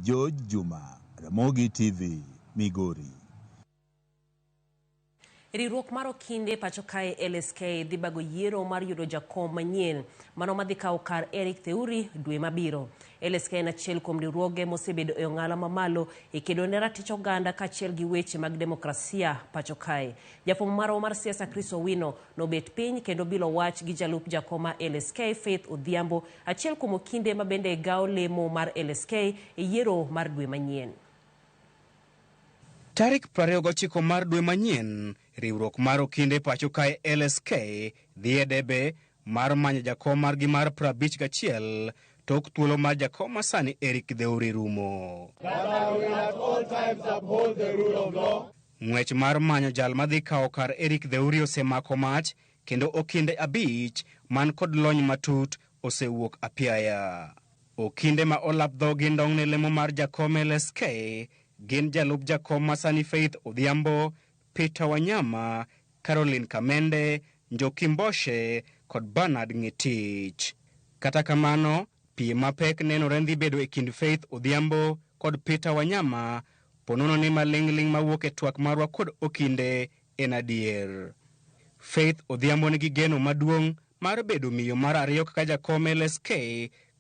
George Juma, Ramogi TV, Migori. Riwruok mar okinde pacho kae LSK dhi bago yiero mar yudo Jakom manyien mano madhi kawo kar Eric Theuri dwe mabiro. LSK en achiel kuom riwruoge mosebedo e ong'ala mamalo e kedo ne ratich oganda kaachiel gi weche mag demokrasia pacho kae. Jafwambo marwa mar siasa Chris Owino nobet piny kendo bilo wach gi jalup Jakom mar LSK Faith Odhiambo, achiel kuom okinde ma bende gawo lemo mar LSK e yiero mar dwe manyien. Tarik 29 mar dwe manyien, riwruok mar okinde pacho kae LSK dhi e debe mar manyo Jakom margi mar 51 tok thuolo mar Jakom masani Eric Theuri rumo. Ng'wech mar manyo jal madhi kawo kar Eric Theuri osemako mach kendo okinde 5 man kod lony matut osewuok apiaya. Okinde ma olap dhogi ndong' ne lemo mar Jakom LSK gin jalup Jakom masani Faith Odhiambo, Peter Wanyama, Caroline Kamende, Njoki Mboshe kod Bernard Ng'etich. Kata kamano, piem mapek nenore dhi bedo e kind Faith Odhiambo kod Peter Wanyama, ponono ni maling'ling mawuok e twak marwa kod okinde en adier. Faith Odhiambo nigi geno maduong' mar bedo miyo mar ariyo kaka Jakom LSK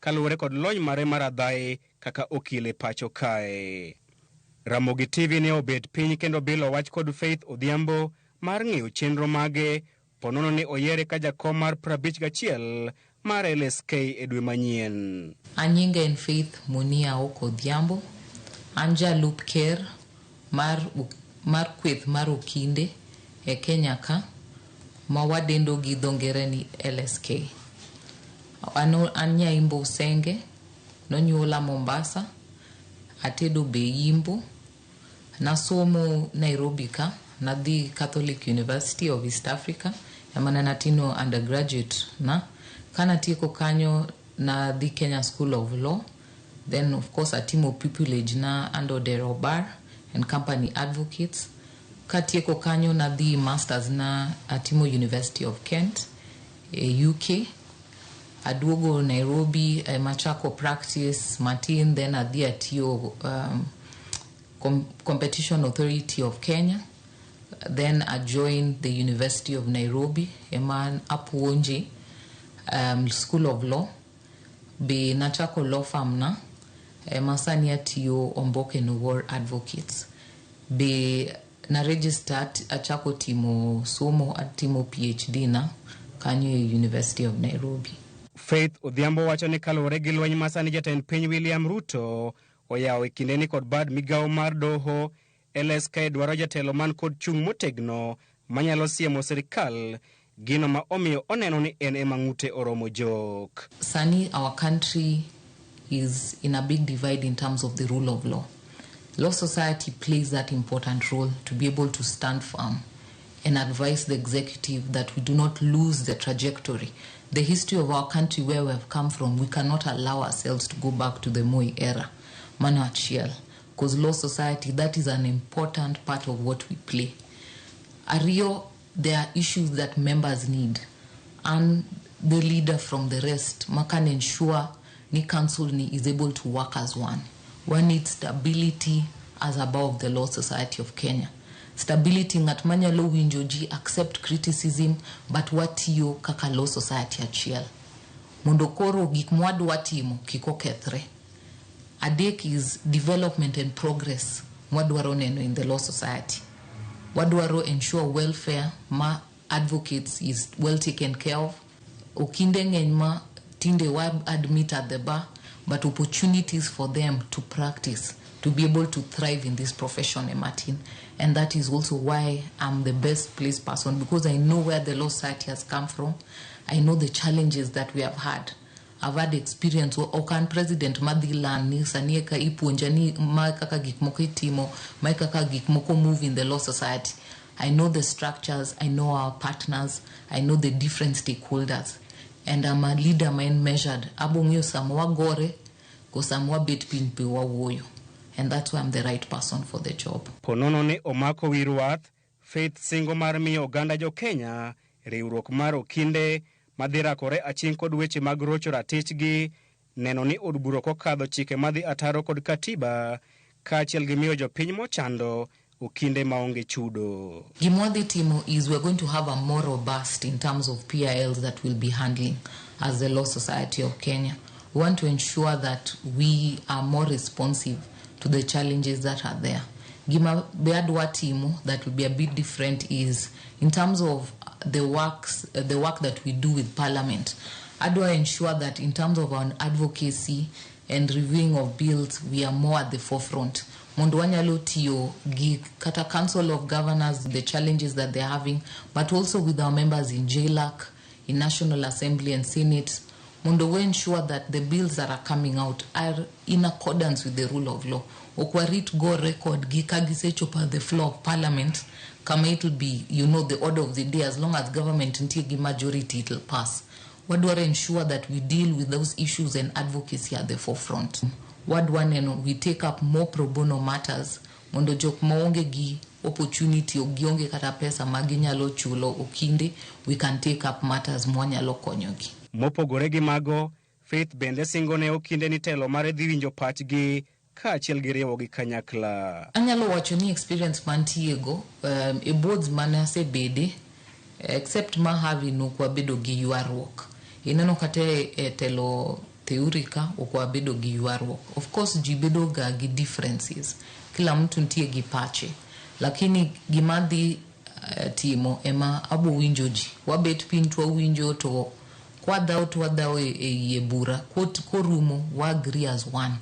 kaluwore kod lony mare mar adhaye kaka okile pacho kae. Ramogi TV ne obet piny kendo bilo wach kod Faith Odhiambo mar ng'eyo chenro mage ponono ni oyiere ka Jakom mar 51 mar LSK e dwe manyien. Anyinga en Faith Munia Odhiambo, an jalup ker mar kweth mar okinde e Kenya ka ma wadendo gi dho ngere ni LSK. An nyaimbo Usenge, nonyuola Mombasa, atedo Beimbo, nasomo Nairobi ka, nadhi Catholic University of East Africa, emana natino undergraduate na. Kana tieko kanyo nadhi Kenya School of Law, then of course atimo pupillage na under the Bar and Company Advocates. Katieko kanyo nadhi masters na atimo University of Kent, UK. Aduogo Nairobi, machako practice Martin, then adhi atio Competition Authority of Kenya. Then I joined the University of Nairobi, eman apuonje School of Law. Be nachako law firm na, masani atio Omboke no War Advocates. Be na registered achako timo somo atimo PhD na kanyo University of Nairobi. Faith Odhiambo wacho ni kaluwore gi lweny masani jatend piny William Ruto oyawo e kindeni kod bad migawo mar doho, LSK dwaro jatelo man kod chung' motegno manyalo siemo sirikal gino ma omiyo oneno ni en ema ng'ute oromo jok. Sani our country is in a big divide in terms of the rule of law. Law society plays that important role to be able to stand firm and advise the executive that we do not lose the trajectory. The history of our country, where we have come from, we cannot allow ourselves to go back to the Moi era. Manuachiel. Because law society, that is an important part of what we play. Ario, there are issues that members need. And the leader from the rest, can ensure ni council ni is able to work as one. One needs stability as above the Law Society of Kenya. Stability ngat manya law winjoji accept criticism but watiyo kaka Law Society achiel. Mondo koro gik mwadwa timo kiko kethre. Adek is development and progress mwadwaro neno in the Law Society. Wadwaro ensure welfare ma advocates is well taken care of. Okinde ng'eny ma tinde wa admit at the bar, but opportunities for them to practice, to be able to thrive in this profession, Martin. And that is also why I'm the best placed person, because I know where the Law Society has come from. I know the challenges that we have had. I've had experience okan president madilan ni sanieka ipunja ni makaka gikmoko itimo, makaka gikmoko move in the Law Society. I know the structures, I know our partners, I know the different stakeholders. And I'm a leader mind measured. Abongyo samwa gore, ko samwa bet pin pe wawoyo. And that's why I'm the right person for the job. Ponono ne omako wirwath, Faith singo mar miyo oganda jo Kenya, riwruok mar okinde, madhirakore aching kod weche mag rocho ratichgi, neno ni od bura kokadho chike madhi ataro kod katiba kaachiel gi miyo jopiny mochando okinde maonge chudo. Gimwadhi timo is we're going to have a more robust in terms of PILs that we'll be handling as the Law Society of Kenya. We want to ensure that we are more responsive to the challenges that are there. Gima beadwa timo that will be a bit different is in terms of the work that we do with Parliament. How do I ensure that in terms of our advocacy and reviewing of bills, we are more at the forefront? Mondo wanyalo tiyo gi kata Council of Governors, the challenges that they're having, but also with our members in JLAC, in National Assembly and Senate. Mondo we ensure that the bills that are coming out are in accordance with the rule of law. Okwarit go record gi kagisechopa the floor of Parliament, kama it will be, the order of the day, as long as government ntie gi majority, it will pass. What do I ensure that we deal with those issues and advocacy at the forefront? What one we take up more pro bono matters, mondo jok maonge gi opportunity ogionge kata pesa maginyalo chulo okinde, we can take up matters mwanyalo konyogi. Mopogore gi mago, Faith bende singo ne okinde ni telo mare dhi winjo pachgi kaachiel gi riwo gi kanyakla. Anyalo wacho ni experience mantiego e boards mane asebede, except ma havi nokwa bedo gi ywaruok. Ineno kate e telo teorika okwa bedo gi ywaruok. Of course ji bedo ga gi differences. Kila mtu ntie gi pache. Lakini gimadhi timo ema abo winjo ji. Wabet piny to winjo to kwadhao e bura. Korumo wa agree as one.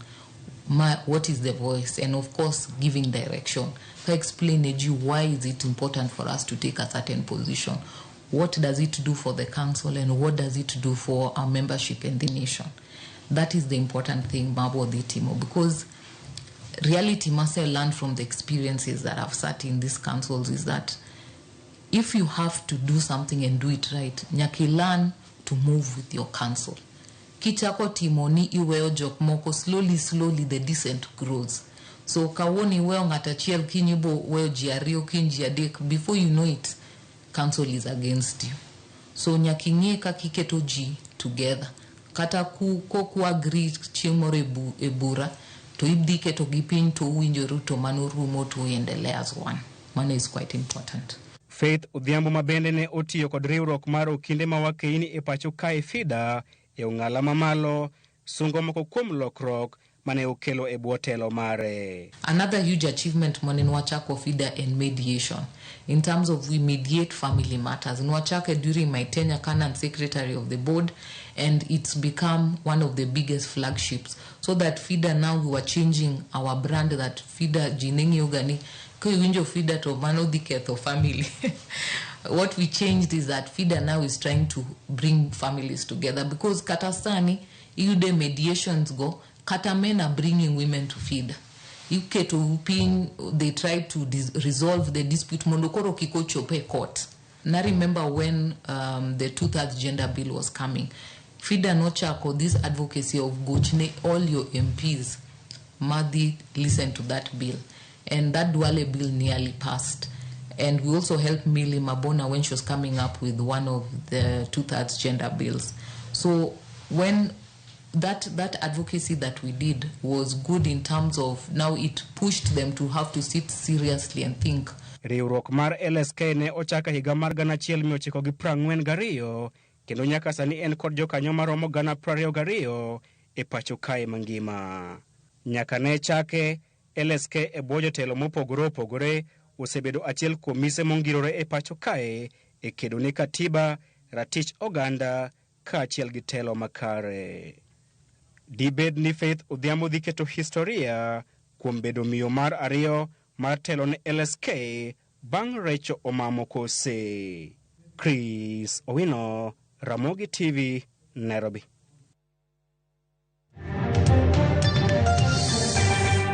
What is the voice? And of course giving direction. To explain to you why is it important for us to take a certain position. What does it do for the council and what does it do for our membership in the nation? That is the important thing, Mabo Timo, because reality must have learned from the experiences that I've sat in these councils is that if you have to do something and do it right, nyaki learn to move with your council. Kichako timoni iweo jok moko, slowly the descent grows. So kawoni weo ngatachiel kinyibo weo jiario kinji adek, before you know it, council is against you. So nyakinye ka kiketo ji together. Kata ku agree chiemore ebura, to ibdi keto gipin to uinjoru to manorumo to uendelea as one. Money is quite important. Faith Odhiambo mabende ne otiyo kod riwruok mar okinde mawakeini e pacho kae FIDA e ong'ala mamalo sungo moko kuom lokruok mane okelo e bwo telo mare. Another huge achievement mane nwachako FIDA and mediation. In terms of we mediate family matters. Nwachake during my tenure Canon Secretary of the Board, and it's become one of the biggest flagships. So that FIDA now we were changing our brand that FIDA jinengi ogani winjo FIDA to mano diketho family. What we changed is that FIDA now is trying to bring families together because katasani iude mediations go kata men are bringing women to FIDA. They tried to resolve the dispute mondokoro kiko chope court. And I remember when the 2/3 gender bill was coming, FIDA no chako this advocacy of gochne all your MPs Madi listened to that bill, and that Duale bill nearly passed. And we also helped Millie Mabona when she was coming up with one of the 2/3 gender bills. So when that advocacy that we did was good in terms of now it pushed them to have to sit seriously and think. Riwruok mar LSK ne ochaka higa mar 1942 kendo nyaka sani en kod jokanyo maromo 22,000 e pacho kae mangima. Nyaka ne chake LSK e bwo jotelo mopogore opogore osebedo achiel kuom mise mongirore e pacho kae e kedo ne katiba, ratich oganda kaachiel gi telo makare. Dibed ni Faith Odhiambo dhi keto historia kuom bedo miyo mar ariyo mar telo ne LSK bang' recho omamo kose. Chris Owino, Ramogi TV, Nairobi.